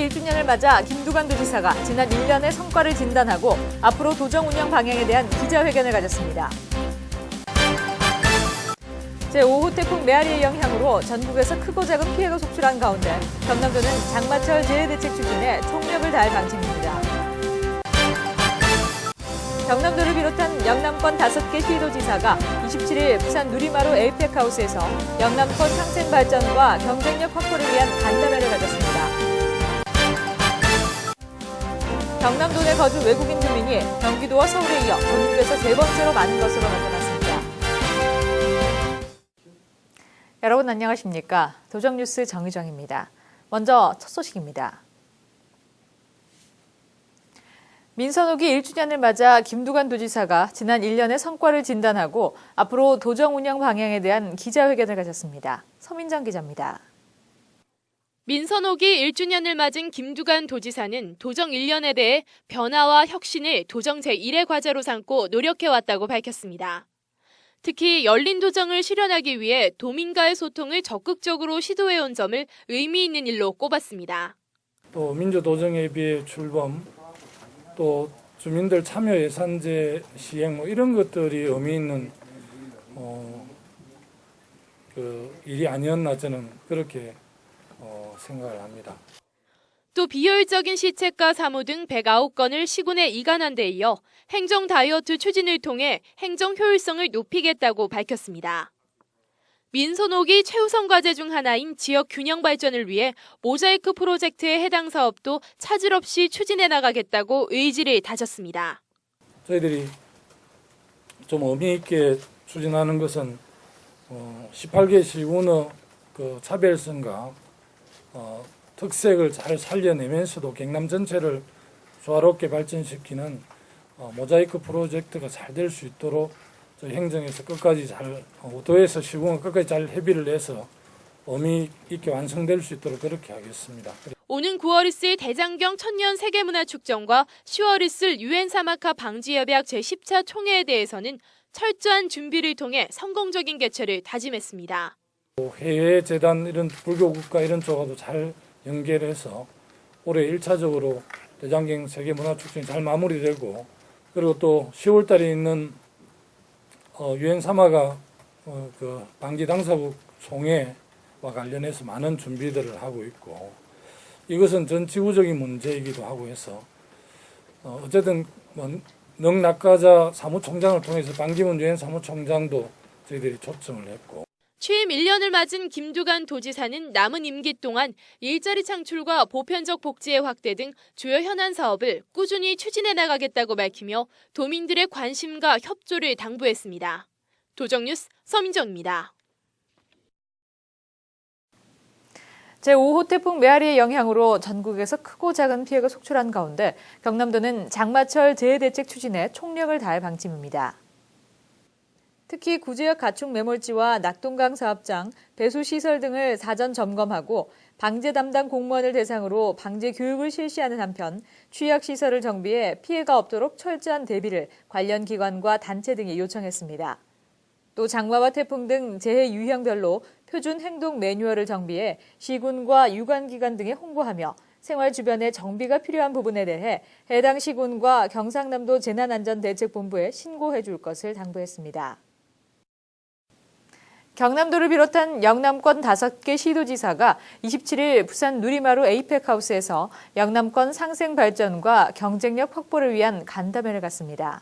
민선호기 1주년을 맞아 김두관 도지사가 지난 1년의 성과를 진단하고 앞으로 도정 운영 방향에 대한 기자회견을 가졌습니다. 제5호 태풍 메아리의 영향으로 전국에서 크고 작은 피해가 속출한 가운데 경남도는 장마철 재해대책 추진에 총력을 다할 방침입니다. 경남도를 비롯한 영남권 5개 시도지사가 27일 부산 누리마루 에이펙하우스에서 영남권 상생 발전과 경쟁력 확보를 위한 간담회를 가졌습니다. 경남도 내 거주 외국인 주민이 경기도와 서울에 이어 전국에서 3번째로 많은 것으로 나타났습니다. 여러분 안녕하십니까? 도정뉴스 정의정입니다. 먼저 첫 소식입니다. 민선호기 1주년을 맞아 김두관 도지사가 지난 1년의 성과를 진단하고 앞으로 도정 운영 방향에 대한 기자회견을 가졌습니다. 서민정 기자입니다. 민선호기 1주년을 맞은 김두관 도지사는 도정 1년에 대해 변화와 혁신을 도정 제1의 과제로 삼고 노력해왔다고 밝혔습니다. 특히 열린 도정을 실현하기 위해 도민과의 소통을 적극적으로 시도해온 점을 의미 있는 일로 꼽았습니다. 또 민주도정에 비해 출범, 또 주민들 참여 예산제 시행 이런 것들이 의미 있는 일이 아니었나 저는 그렇게 생각을 합니다. 또 비효율적인 시책과 사무 등 109건을 시군에 이관한 데 이어 행정 다이어트 추진을 통해 행정 효율성을 높이겠다고 밝혔습니다. 민선호기 최우선 과제 중 하나인 지역 균형 발전을 위해 모자이크 프로젝트의 해당 사업도 차질 없이 추진해 나가겠다고 의지를 다졌습니다. 저희들이 좀 의미 있게 추진하는 것은 18개 시군의 그 차별성과 특색을 잘 살려내면서도 경남 전체를 조화롭게 발전시키는 모자이크 프로젝트가 잘 될 수 있도록 저희 행정에서 끝까지 잘, 도에서 시군은 끝까지 잘 협의를 해서 의미 있게 완성될 수 있도록 그렇게 하겠습니다. 오는 9월 있을 대장경 천년 세계문화축전과 10월 있을 유엔 사막화 방지협약 제10차 총회에 대해서는 철저한 준비를 통해 성공적인 개최를 다짐했습니다. 해외 재단 이런 불교 국가 이런 쪽하고도 잘 연결해서 올해 1차적으로 대장경 세계문화축전이 잘 마무리되고 그리고 또 10월 달에 있는 유엔 사막화 그 방지 당사국 총회와 관련해서 많은 준비들을 하고 있고 이것은 전 지구적인 문제이기도 하고 해서 어쨌든 능낙가자 사무총장을 통해서 반기문 유엔 사무총장도 저희들이 초청을 했고 취임 1년을 맞은 김두관 도지사는 남은 임기 동안 일자리 창출과 보편적 복지의 확대 등 주요 현안 사업을 꾸준히 추진해 나가겠다고 밝히며 도민들의 관심과 협조를 당부했습니다. 도정뉴스 서민정입니다. 제5호 태풍 메아리의 영향으로 전국에서 크고 작은 피해가 속출한 가운데 경남도는 장마철 재해대책 추진에 총력을 다할 방침입니다. 특히 구지역 가축 매몰지와 낙동강 사업장, 배수시설 등을 사전 점검하고 방제 담당 공무원을 대상으로 방제 교육을 실시하는 한편 취약시설을 정비해 피해가 없도록 철저한 대비를 관련 기관과 단체 등에 요청했습니다. 또 장마와 태풍 등 재해 유형별로 표준 행동 매뉴얼을 정비해 시군과 유관기관 등에 홍보하며 생활 주변에 정비가 필요한 부분에 대해 해당 시군과 경상남도 재난안전대책본부에 신고해 줄 것을 당부했습니다. 경남도를 비롯한 영남권 5개 시도지사가 27일 부산 누리마루 에이펙하우스에서 영남권 상생 발전과 경쟁력 확보를 위한 간담회를 갖습니다.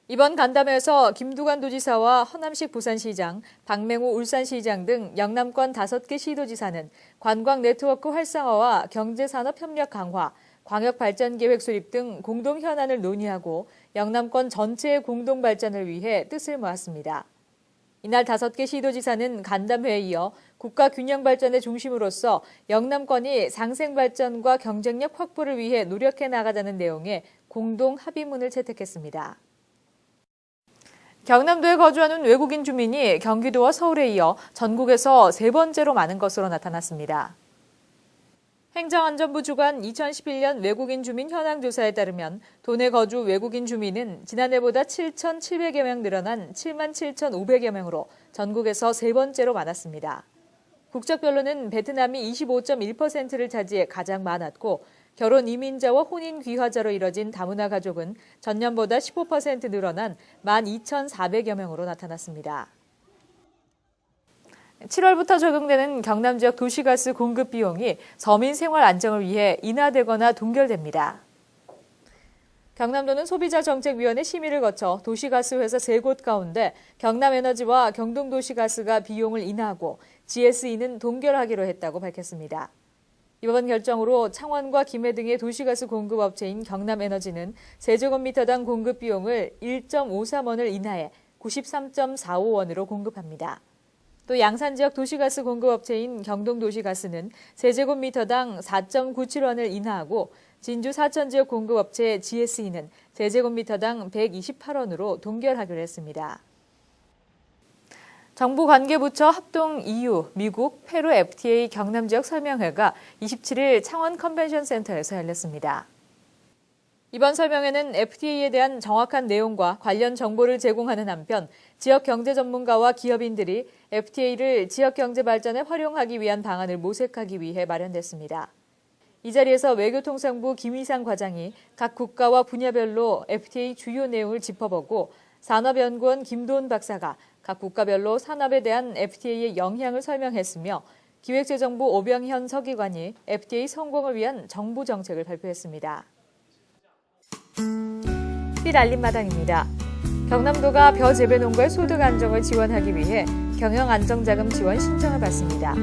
이번 간담회에서 김두관 도지사와 허남식 부산시장, 박맹호 울산시장 등 영남권 5개 시도지사는 관광 네트워크 활성화와 경제산업 협력 강화, 광역발전계획 수립 등 공동 현안을 논의하고 영남권 전체의 공동 발전을 위해 뜻을 모았습니다. 이날 5개 시도지사는 간담회에 이어 국가 균형 발전의 중심으로서 영남권이 상생 발전과 경쟁력 확보를 위해 노력해 나가자는 내용의 공동 합의문을 채택했습니다. 경남도에 거주하는 외국인 주민이 경기도와 서울에 이어 전국에서 3번째로 많은 것으로 나타났습니다. 행정안전부 주관 2011년 외국인 주민 현황 조사에 따르면 도내 거주 외국인 주민은 지난해보다 7,700여 명 늘어난 77,500여 명으로 전국에서 3번째로 많았습니다. 국적별로는 베트남이 25.1%를 차지해 가장 많았고 결혼 이민자와 혼인 귀화자로 이뤄진 다문화 가족은 전년보다 15% 늘어난 12,400여 명으로 나타났습니다. 7월부터 적용되는 경남 지역 도시가스 공급 비용이 서민 생활 안정을 위해 인하되거나 동결됩니다. 경남도는 소비자정책위원회 심의를 거쳐 도시가스 회사 3곳 가운데 경남에너지와 경동도시가스가 비용을 인하하고 GSE는 동결하기로 했다고 밝혔습니다. 이번 결정으로 창원과 김해 등의 도시가스 공급업체인 경남에너지는 세제곱미터당 공급 비용을 1.53원을 인하해 93.45원으로 공급합니다. 또 양산 지역 도시가스 공급업체인 경동도시가스는 세제곱미터당 4.97원을 인하하고 진주 사천 지역 공급업체 GSE는 세제곱미터당 128원으로 동결하기로 했습니다. 정부 관계부처 합동 EU, 미국, 페루 FTA 경남 지역 설명회가 27일 창원 컨벤션 센터에서 열렸습니다. 이번 설명회는 FTA에 대한 정확한 내용과 관련 정보를 제공하는 한편 지역 경제 전문가와 기업인들이 FTA를 지역 경제 발전에 활용하기 위한 방안을 모색하기 위해 마련됐습니다. 이 자리에서 외교통상부 김희상 과장이 각 국가와 분야별로 FTA 주요 내용을 짚어보고 산업연구원 김도훈 박사가 각 국가별로 산업에 대한 FTA의 영향을 설명했으며 기획재정부 오병현 서기관이 FTA 성공을 위한 정부 정책을 발표했습니다. 삘 알림마당입니다. 경남도가 벼 재배 농가의 소득 안정을 지원하기 위해 경영 안정자금 지원 신청을 받습니다.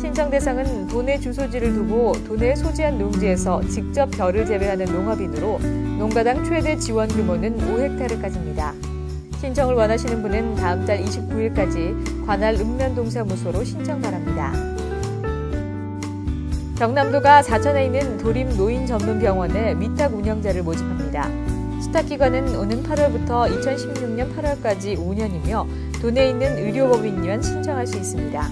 신청 대상은 도내 주소지를 두고 도내에 소지한 농지에서 직접 벼를 재배하는 농업인으로 농가당 최대 지원 규모는 5헥타르까지입니다. 신청을 원하시는 분은 다음 달 29일까지 관할 읍면동사무소로 신청 바랍니다. 경남도가 사천에 있는 도림 노인 전문 병원에 위탁 운영자를 모집합니다. 수탁기간은 오는 8월부터 2016년 8월까지 5년이며 도내에 있는 의료법인이면 신청할 수 있습니다.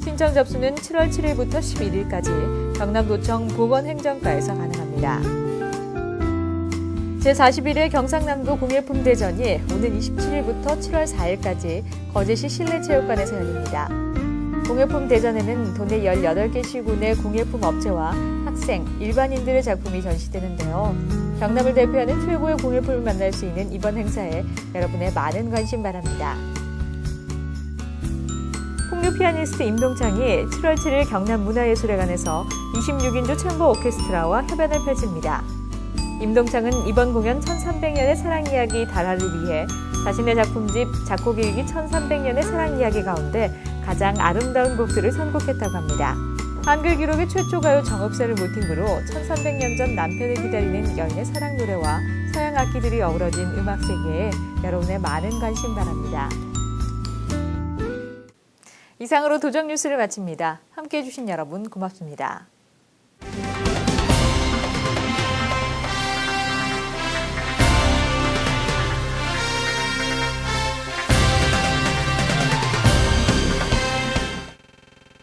신청 접수는 7월 7일부터 11일까지 경남도청 보건행정과에서 가능합니다. 제41회 경상남도 공예품 대전이 오는 27일부터 7월 4일까지 거제시 실내체육관에서 열립니다. 공예품 대전에는 도내 18개 시군의 공예품 업체와 학생, 일반인들의 작품이 전시되는데요. 경남을 대표하는 최고의 공예품을 만날 수 있는 이번 행사에 여러분의 많은 관심 바랍니다. 풍류 피아니스트 임동창이 7월 7일 경남문화예술회관에서 26인조 챔버 오케스트라와 협연을 펼칩니다. 임동창은 이번 공연 1300년의 사랑 이야기 달화를 위해 자신의 작품집 작곡일기 1300년의 사랑 이야기 가운데 가장 아름다운 곡들을 선곡했다고 합니다. 한글 기록의 최초 가요 정읍사를 모티브로 1300년 전 남편을 기다리는 여인의 사랑 노래와 서양 악기들이 어우러진 음악 세계에 여러분의 많은 관심 바랍니다. 이상으로 도정 뉴스를 마칩니다. 함께해 주신 여러분 고맙습니다.